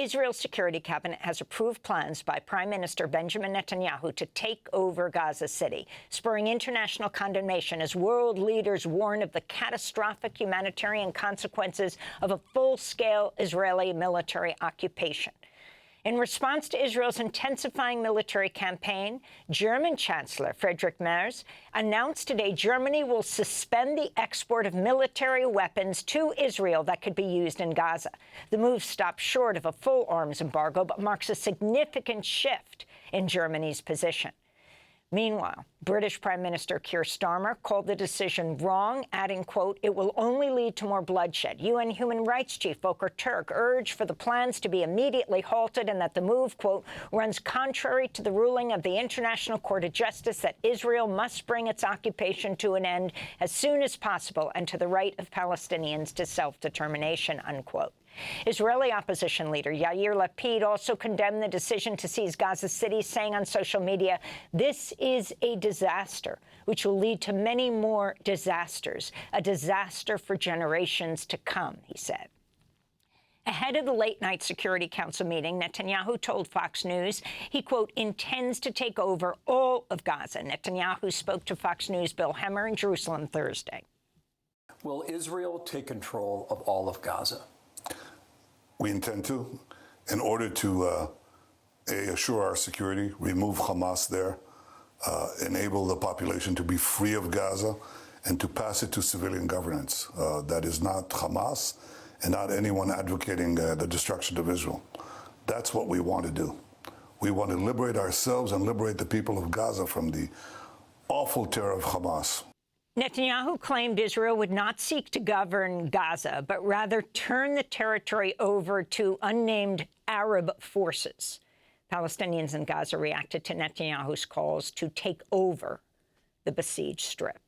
Israel's security cabinet has approved plans by Prime Minister Benjamin Netanyahu to take over Gaza City, spurring international condemnation as world leaders warn of the catastrophic humanitarian consequences of a full-scale Israeli military occupation. In response to Israel's intensifying military campaign, German Chancellor Friedrich Merz announced today Germany will suspend the export of military weapons to Israel that could be used in Gaza. The move stops short of a full arms embargo, but marks a significant shift in Germany's position. Meanwhile, British Prime Minister Keir Starmer called the decision wrong, adding, quote, "It will only lead to more bloodshed." UN Human Rights Chief Volker Turk urged for the plans to be immediately halted and that the move, quote, "runs contrary to the ruling of the International Court of Justice that Israel must bring its occupation to an end as soon as possible and to the right of Palestinians to self-determination," unquote. Israeli opposition leader Yair Lapid also condemned the decision to seize Gaza City, saying on social media, "This is a disaster, which will lead to many more disasters, a disaster for generations to come," he said. Ahead of the late-night Security Council meeting, Netanyahu told Fox News he, quote, "intends to take over all of Gaza." Netanyahu spoke to Fox News' Bill Hemmer in Jerusalem Thursday. Will Israel take control of all of Gaza? We intend to, in order to assure our security, remove Hamas there, enable the population to be free of Gaza, and to pass it to civilian governance. That is not Hamas and not anyone advocating the destruction of Israel. That's what we want to do. We want to liberate ourselves and liberate the people of Gaza from the awful terror of Hamas. Netanyahu claimed Israel would not seek to govern Gaza, but rather turn the territory over to unnamed Arab forces. Palestinians in Gaza reacted to Netanyahu's calls to take over the besieged strip.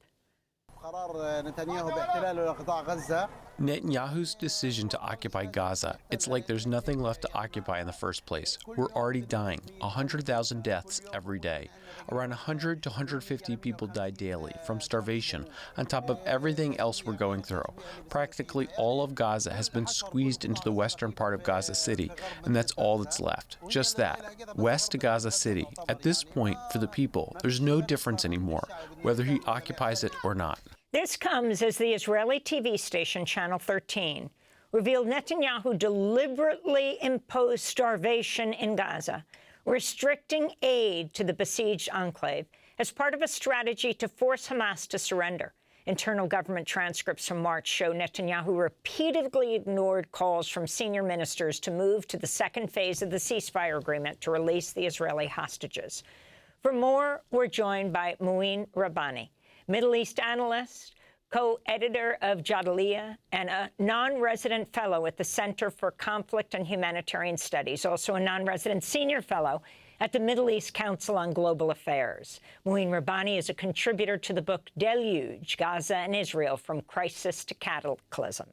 Netanyahu's decision to occupy Gaza, it's like there's nothing left to occupy in the first place. We're already dying, 100,000 deaths every day. Around 100 to 150 people die daily from starvation, on top of everything else we're going through. Practically all of Gaza has been squeezed into the western part of Gaza City, and that's all that's left. Just that, west to Gaza City. At this point, for the people, there's no difference anymore, whether he occupies it or not. This comes as the Israeli TV station Channel 13 revealed Netanyahu deliberately imposed starvation in Gaza, restricting aid to the besieged enclave as part of a strategy to force Hamas to surrender. Internal government transcripts from March show Netanyahu repeatedly ignored calls from senior ministers to move to the second phase of the ceasefire agreement to release the Israeli hostages. For more, we're joined by Mouin Rabbani, Middle East analyst, co-editor of Jadaliyah, and a non-resident fellow at the Center for Conflict and Humanitarian Studies, also a non-resident senior fellow at the Middle East Council on Global Affairs. Mouin Rabbani is a contributor to the book Deluge, Gaza and Israel, From Crisis to Cataclysm.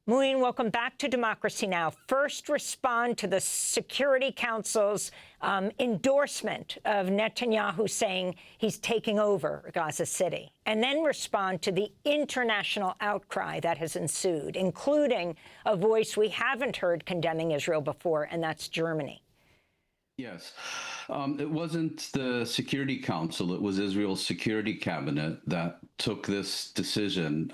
Mouin, welcome back to Democracy Now! First, respond to the Security Council's endorsement of Netanyahu saying he's taking over Gaza City, and then respond to the international outcry that has ensued, including a voice we haven't heard condemning Israel before, and that's Germany. Yes. It wasn't the Security Council, it was Israel's Security Cabinet that took this decision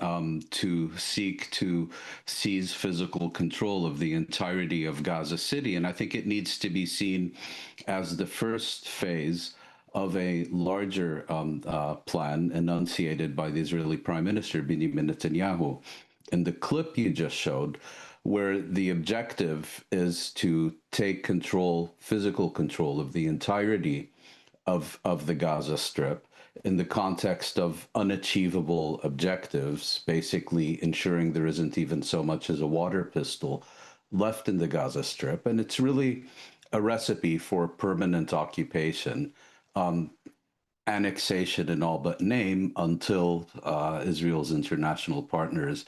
to seek to seize physical control of the entirety of Gaza City. And I think it needs to be seen as the first phase of a larger plan enunciated by the Israeli Prime Minister, Benjamin Netanyahu. In the clip you just showed, where the objective is to take control, physical control of the entirety of the Gaza Strip in the context of unachievable objectives, basically ensuring there isn't even so much as a water pistol left in the Gaza Strip. And it's really a recipe for permanent occupation, annexation in all but name, until Israel's international partners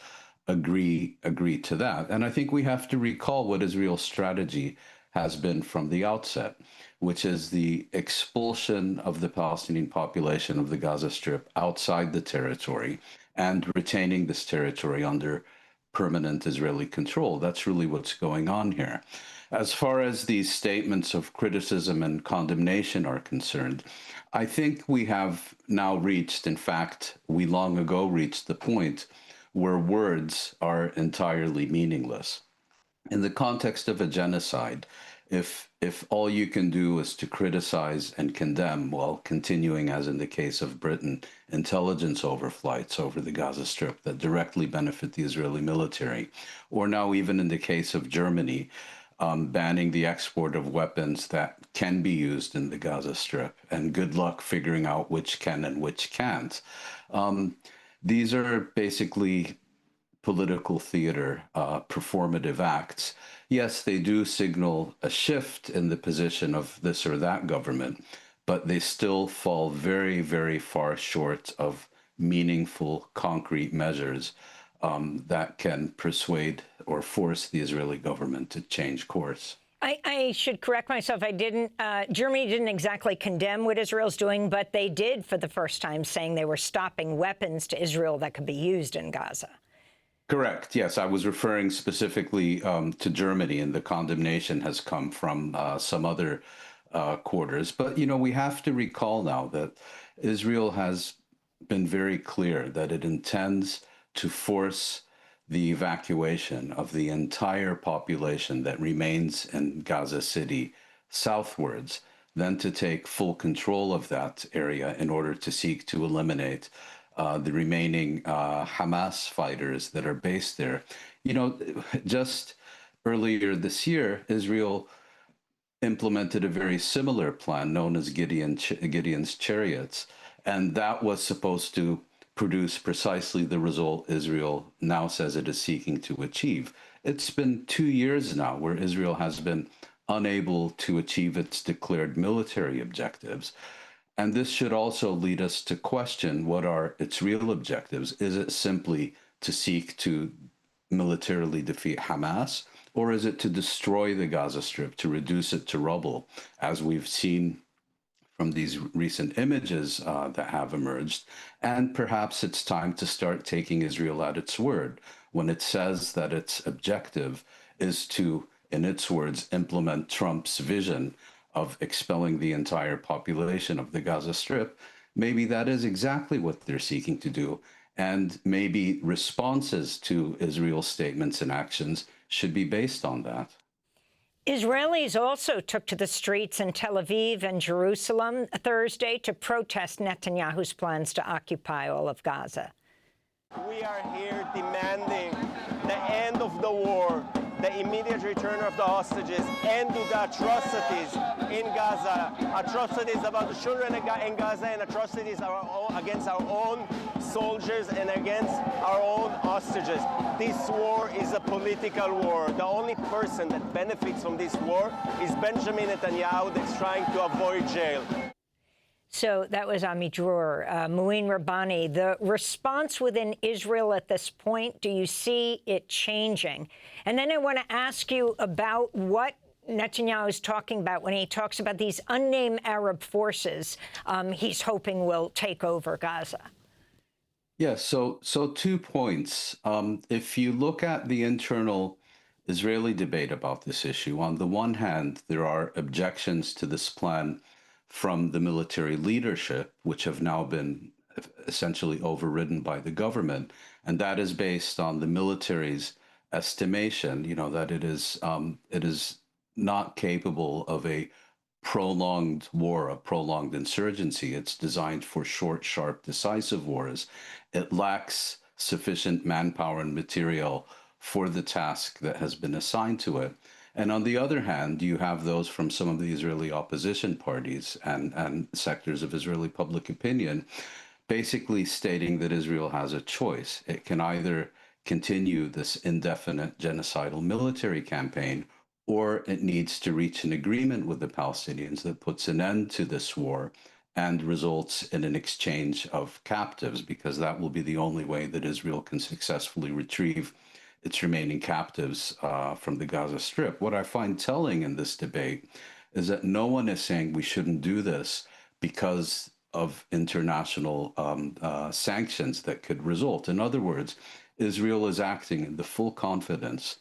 agree to that. And I think we have to recall what Israel's strategy has been from the outset, which is the expulsion of the Palestinian population of the Gaza Strip outside the territory and retaining this territory under permanent Israeli control. That's really what's going on here. As far as these statements of criticism and condemnation are concerned, I think we have now reached, in fact, we long ago reached the point where words are entirely meaningless. In the context of a genocide, if all you can do is to criticize and condemn while continuing, as in the case of Britain, intelligence overflights over the Gaza Strip that directly benefit the Israeli military, or now even in the case of Germany, banning the export of weapons that can be used in the Gaza Strip, and good luck figuring out which can and which can't. These are basically political theater, performative acts. Yes, they do signal a shift in the position of this or that government, but they still fall very, very far short of meaningful, concrete measures that can persuade or force the Israeli government to change course. I should correct myself. Germany didn't exactly condemn what Israel's doing, but they did for the first time, saying they were stopping weapons to Israel that could be used in Gaza. Correct. Yes, I was referring specifically to Germany, and the condemnation has come from some other quarters. But, you know, we have to recall now that Israel has been very clear that it intends to force the evacuation of the entire population that remains in Gaza City southwards, then to take full control of that area in order to seek to eliminate the remaining Hamas fighters that are based there. You know, just earlier this year, Israel implemented a very similar plan known as Gideon's Chariots, and that was supposed to produce precisely the result Israel now says it is seeking to achieve. It's been 2 years now where Israel has been unable to achieve its declared military objectives. And this should also lead us to question what are its real objectives. Is it simply to seek to militarily defeat Hamas, or is it to destroy the Gaza Strip, to reduce it to rubble, as we've seen from these recent images that have emerged? And perhaps it's time to start taking Israel at its word when it says that its objective is to, in its words, implement Trump's vision of expelling the entire population of the Gaza Strip. Maybe that is exactly what they're seeking to do. And maybe responses to Israel's statements and actions should be based on that. Israelis also took to the streets in Tel Aviv and Jerusalem Thursday to protest Netanyahu's plans to occupy all of Gaza. We are here demanding the end of the war, the immediate return of the hostages, end to the atrocities in Gaza, atrocities about the children in Gaza, and atrocities against our own soldiers and against our own hostages. This war is a political war. The only person that benefits from this war is Benjamin Netanyahu, that's trying to avoid jail. So that was Ami Dror. Mouin Rabbani, the response within Israel at this point, do you see it changing? And then I want to ask you about what Netanyahu is talking about when he talks about these unnamed Arab forces he's hoping will take over Gaza. Yes, so 2 points. If you look at the internal Israeli debate about this issue, on the one hand, there are objections to this plan from the military leadership, which have now been essentially overridden by the government. And that is based on the military's estimation, you know, that it is not capable of a prolonged war, a prolonged insurgency. It's designed for short, sharp, decisive wars. It lacks sufficient manpower and material for the task that has been assigned to it. And on the other hand, you have those from some of the Israeli opposition parties and sectors of Israeli public opinion basically stating that Israel has a choice. It can either continue this indefinite genocidal military campaign, or it needs to reach an agreement with the Palestinians that puts an end to this war and results in an exchange of captives, because that will be the only way that Israel can successfully retrieve its remaining captives from the Gaza Strip. What I find telling in this debate is that no one is saying we shouldn't do this because of international sanctions that could result. In other words, Israel is acting in the full confidence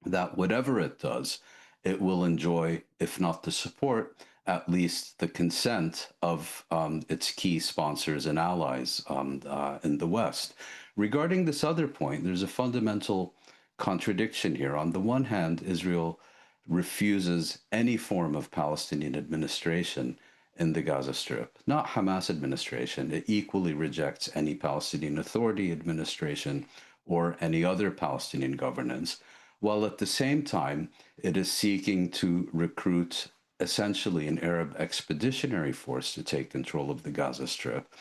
that whatever it does, it will enjoy, if not the support, at least the consent of its key sponsors and allies in the West. Regarding this other point, there's a fundamental contradiction here. On the one hand, Israel refuses any form of Palestinian administration in the Gaza Strip, not Hamas administration. It equally rejects any Palestinian Authority administration or any other Palestinian governance, while at the same time, it is seeking to recruit essentially an Arab expeditionary force to take control of the Gaza Strip.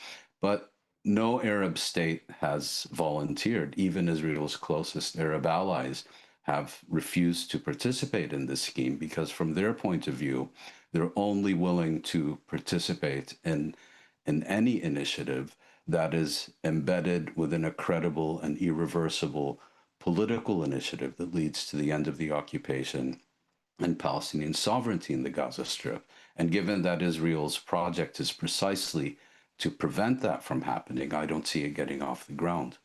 But no Arab state has volunteered. Even Israel's closest Arab allies have refused to participate in this scheme because from their point of view, they're only willing to participate in any initiative that is embedded within a credible and irreversible political initiative that leads to the end of the occupation and Palestinian sovereignty in the Gaza Strip. And given that Israel's project is precisely to prevent that from happening, I don't see it getting off the ground.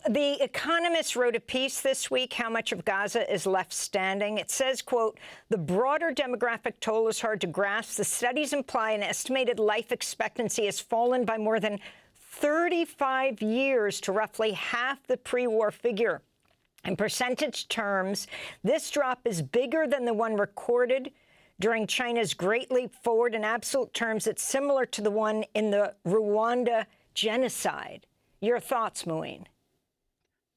The Economist wrote a piece this week, How Much of Gaza is Left Standing. It says, quote, the broader demographic toll is hard to grasp. The studies imply an estimated life expectancy has fallen by more than 35 years to roughly half the pre-war figure. In percentage terms, this drop is bigger than the one recorded during China's Great Leap Forward. In absolute terms, it's similar to the one in the Rwanda genocide. Your thoughts, Muin?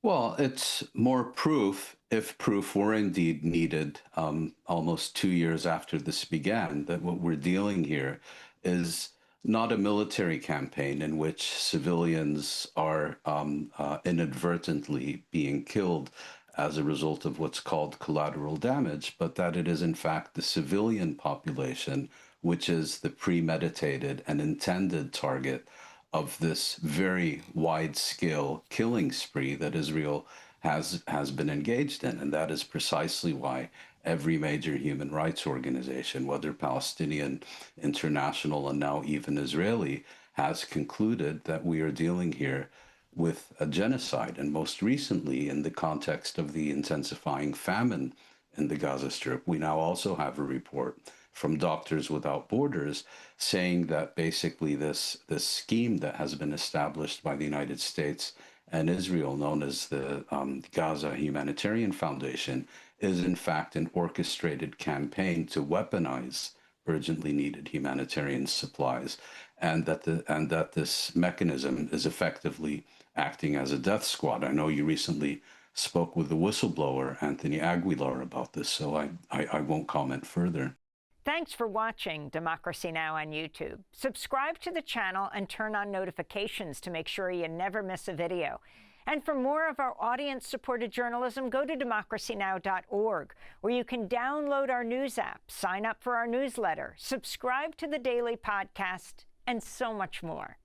Well, it's more proof, if proof were indeed needed, almost 2 years after this began, that what we're dealing here is not a military campaign in which civilians are inadvertently being killed as a result of what's called collateral damage, but that it is in fact the civilian population which is the premeditated and intended target of this very wide-scale killing spree that Israel has been engaged in. And that is precisely why every major human rights organization, whether Palestinian, international, and now even Israeli, has concluded that we are dealing here with a genocide. And most recently, in the context of the intensifying famine in the Gaza Strip, we now also have a report from Doctors Without Borders saying that basically this scheme that has been established by the United States and Israel, known as the Gaza Humanitarian Foundation, is in fact an orchestrated campaign to weaponize urgently needed humanitarian supplies, and that this mechanism is effectively acting as a death squad. I know you recently spoke with the whistleblower, Anthony Aguilar, about this, so I won't comment further. Thanks for watching Democracy Now! On YouTube. Subscribe to the channel and turn on notifications to make sure you never miss a video. And for more of our audience-supported journalism, go to democracynow.org, where you can download our news app, sign up for our newsletter, subscribe to the daily podcast, and so much more.